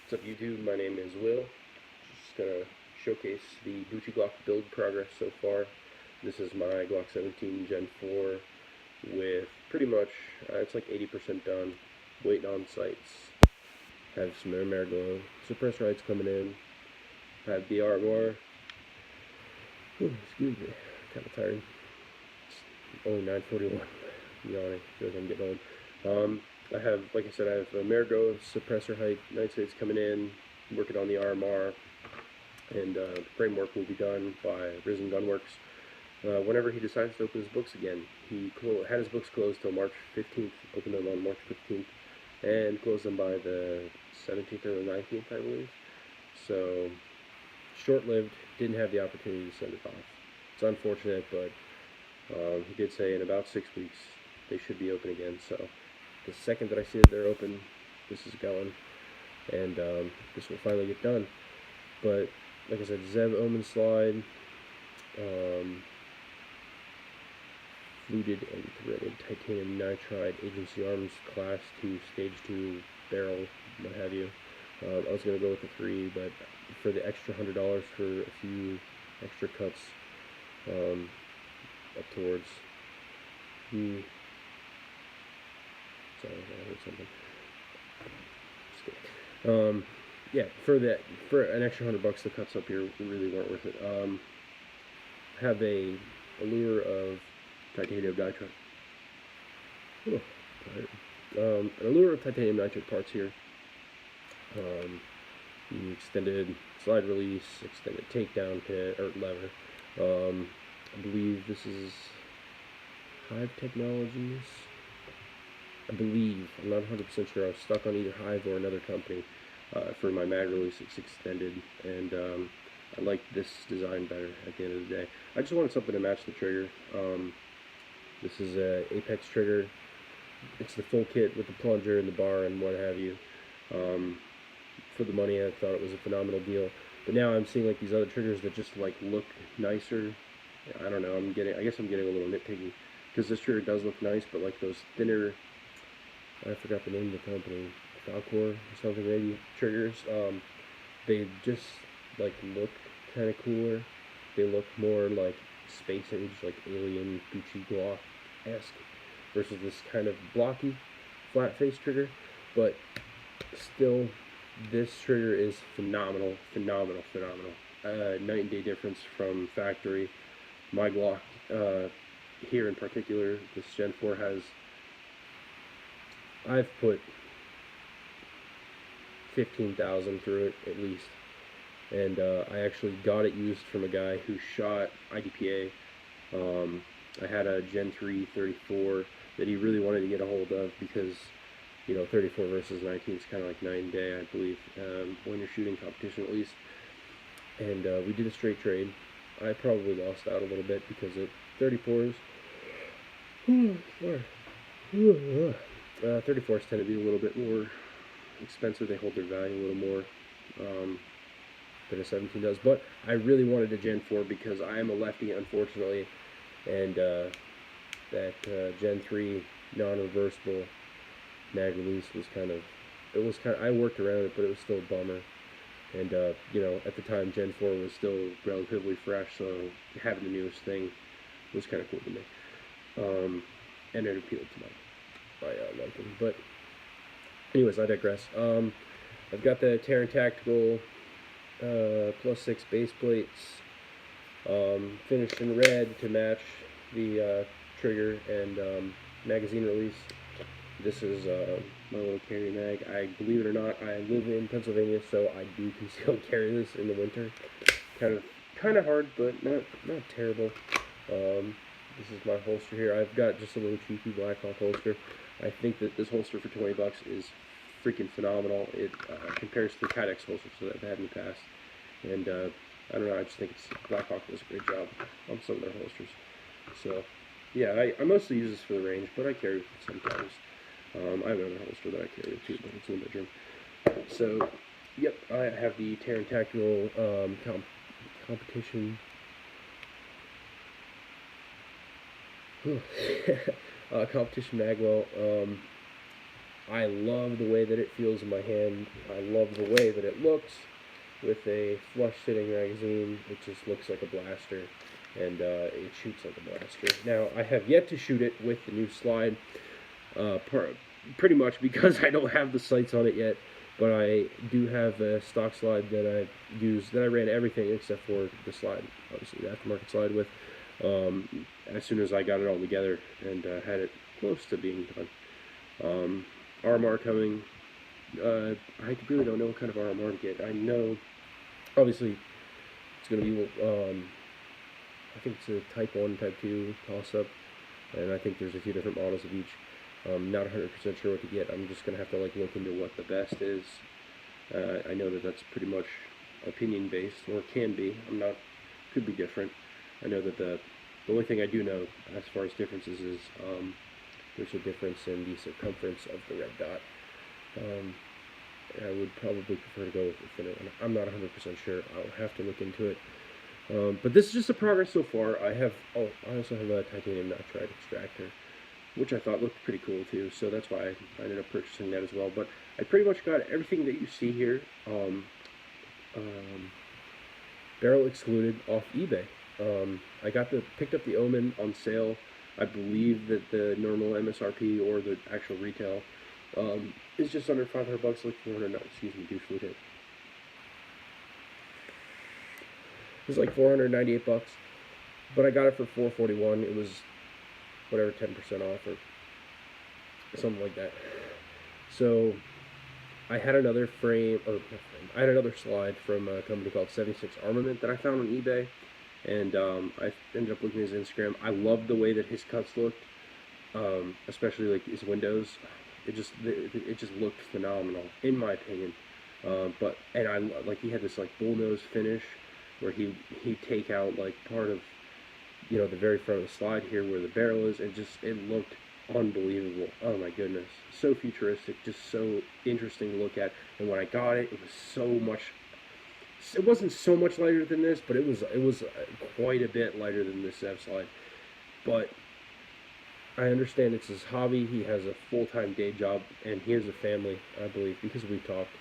What's up YouTube, my name is Will. Just gonna showcase the Gucci Glock build progress so far. This is my Glock 17 Gen 4 with pretty much, it's like 80% done, waiting on sights. Have some Amargo suppressor heights coming in. Have the RMR. Excuse me, kind of tired. It's only 9:41. Yawning, feel like I'm getting old. I have, like I said, I have Amargo suppressor height, night sights coming in, working on the RMR, and framework will be done by Risen Gunworks whenever he decides to open his books again. He had his books closed till March 15th, opened them on March 15th, and closed them by the 17th or the 19th, I believe. So, short-lived, didn't have the opportunity to send it off. It's unfortunate, but he did say in about 6 weeks they should be open again, so the second that I see that they're open, this is going, and this will finally get done. But like I said, Zeb Omen slide, fluted and threaded titanium nitride agency arms, class 2, stage 2 barrel, what have you. I was going to go with the 3, but for the extra $100 for a few extra cuts up towards the... Sorry, I heard something. Just kidding. Yeah, for an extra $100, the cuts up here really weren't worth it. Have a allure of titanium nitride. An allure of titanium nitride parts here. The extended slide release, extended takedown pin or lever. I believe this is Hive Technologies. I believe, I'm not 100% sure, I was stuck on either Hive or another company for my mag release. It's extended, and I like this design better at the end of the day. I just wanted something to match the trigger. This is a Apex trigger. It's the full kit with the plunger and the bar and what have you. For the money, I thought it was a phenomenal deal. But now I'm seeing like these other triggers that just like look nicer. I don't know, I guess I'm getting a little nitpicky, because this trigger does look nice, but like those thinner, I forgot the name of the company, Falcor or something maybe, triggers, they just like look kind of cooler. They look more like space age, like alien Gucci Glock-esque, versus this kind of blocky, flat face trigger. But still, this trigger is phenomenal, phenomenal, phenomenal. Night and day difference from factory. My Glock, here in particular, this Gen 4 has, I've put 15,000 through it at least, and I actually got it used from a guy who shot IDPA. I had a Gen 3 34 that he really wanted to get a hold of because, you know, 34 versus 19 is kind of like night and day, I believe, when you're shooting competition at least. And we did a straight trade. I probably lost out a little bit because of 34s. 34s tend to be a little bit more expensive. They hold their value a little more than a 17 does. But I really wanted a Gen 4 because I am a lefty, unfortunately, and that Gen 3 non-reversible mag release was I worked around it, but it was still a bummer. And you know, at the time Gen 4 was still relatively fresh, so having the newest thing was kind of cool to me. And it appealed to my liking. But anyways, I digress. I've got the Taran Tactical +6 base plates, finished in red to match the trigger and magazine release. This is my little carry mag. I believe it or not, I live in Pennsylvania, so I do conceal carry this in the winter. Kind of hard, but not terrible. This is my holster here. I've got just a little cheeky Blackhawk holster. I think that this holster for $20 is freaking phenomenal. It compares to the Kydex holsters that I've had in the past, and I don't know. I just think Blackhawk does a great job on some of their holsters. So yeah, I mostly use this for the range, but I carry it sometimes. I have another holster that I carry too, but it's in the bedroom. So, yep, I have the Taran Tactical competition competition magwell. I love the way that it feels in my hand. I love the way that it looks with a flush sitting magazine. It just looks like a blaster, and it shoots like a blaster. Now, I have yet to shoot it with the new slide, pretty much because I don't have the sights on it yet, but I do have a stock slide that I use, that I ran everything except for the slide, obviously the aftermarket slide with, as soon as I got it all together and had it close to being done. RMR coming. I really don't know what kind of RMR to get. I know, obviously, it's going to be, I think it's a Type 1, Type 2 toss-up, and I think there's a few different models of each. Not 100% sure what to get. I'm just going to have to like look into what the best is. I know that that's pretty much opinion-based, or can be. Could be different. I know that the only thing I do know as far as differences is there's a difference in the circumference of the red dot. I would probably prefer to go with the thinner one. I'm not 100% sure. I'll have to look into it. But this is just the progress so far. I also have a titanium nitride extractor, which I thought looked pretty cool too. So that's why I ended up purchasing that as well. But I pretty much got everything that you see here, barrel excluded, off eBay. I picked up the Omen on sale. I believe that the normal MSRP or the actual retail is just under $500, like 400. No, excuse me, douche food hit. It was like 498 bucks, but I got it for 441. It was whatever, 10% off or something like that. So I had another I had another slide from a company called 76 Armament that I found on eBay, and I ended up looking at his Instagram. I loved the way that his cuts looked, especially like his windows. It just looked phenomenal in my opinion. And I like, he had this like bullnose finish where he'd take out like part of, you know, the very front of the slide here where the barrel is, and it looked unbelievable. Oh my goodness, so futuristic, just so interesting to look at. And when I got it, it was so much. It wasn't so much lighter than this, but it was quite a bit lighter than this Zev slide. But I understand it's his hobby. He has a full-time day job, and he has a family, I believe, because we talked.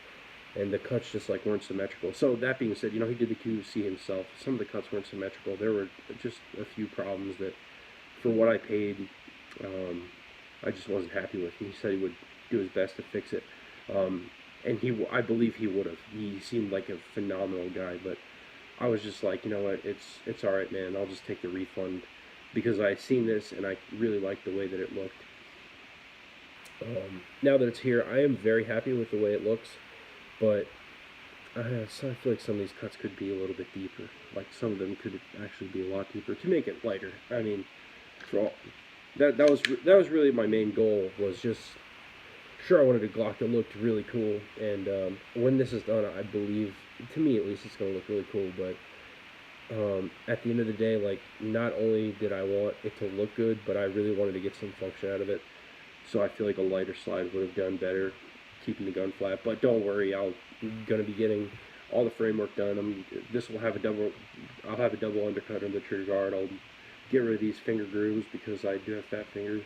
And the cuts just like weren't symmetrical. So that being said, you know, he did the QC himself. Some of the cuts weren't symmetrical. There were just a few problems that, for what I paid, I just wasn't happy with. He said he would do his best to fix it, and I believe he would have. He seemed like a phenomenal guy, but I was just like, you know what, it's all right, man. I'll just take the refund because I seen this and I really liked the way that it looked. Now that it's here, I am very happy with the way it looks. But I feel like some of these cuts could be a little bit deeper. Like some of them could actually be a lot deeper to make it lighter. I mean, that was really my main goal. Was just, sure, I wanted a Glock that looked really cool. And when this is done, I believe, to me at least, it's gonna look really cool. But at the end of the day, like, not only did I want it to look good, but I really wanted to get some function out of it. So I feel like a lighter slide would have done better, keeping the gun flat. But don't worry, I'm gonna be getting all the framework done. I'll have a double undercut on the trigger guard. I'll get rid of these finger grooves because I do have fat fingers,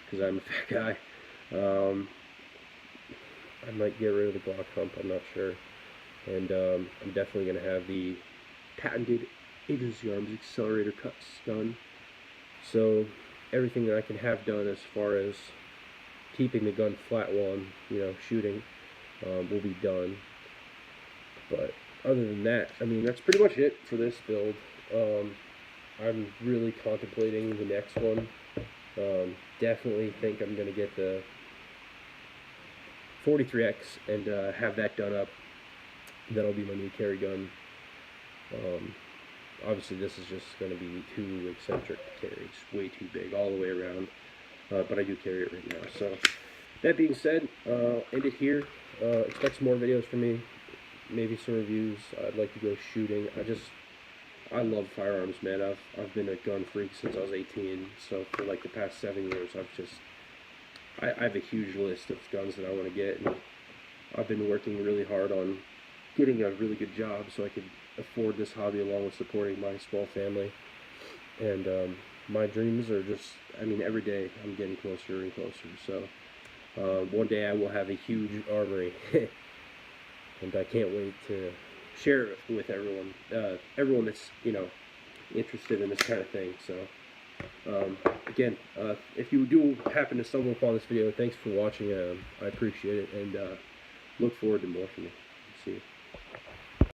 because I'm a fat guy. I might get rid of the Glock hump, I'm not sure. And I'm definitely gonna have the patented agency arms accelerator cuts done. So everything that I can have done as far as keeping the gun flat while I'm, you know, shooting, will be done. But other than that, I mean, that's pretty much it for this build. I'm really contemplating the next one. Definitely think I'm going to get the 43X and have that done up. That'll be my new carry gun. Obviously this is just going to be too eccentric to carry. It's way too big all the way around. But I do carry it right now. So that being said, end it here. Expect some more videos from me. Maybe some reviews. I'd like to go shooting. I love firearms, man. I've been a gun freak since I was 18. So for like the past 7 years, I have a huge list of guns that I want to get, and I've been working really hard on getting a really good job so I could afford this hobby along with supporting my small family. And my dreams are just, I mean, every day I'm getting closer and closer. So One day I will have a huge armory, and I can't wait to share it with everyone. Everyone that's interested in this kind of thing. So again, if you do happen to stumble upon this video, thanks for watching. I appreciate it, and look forward to more from you. See you.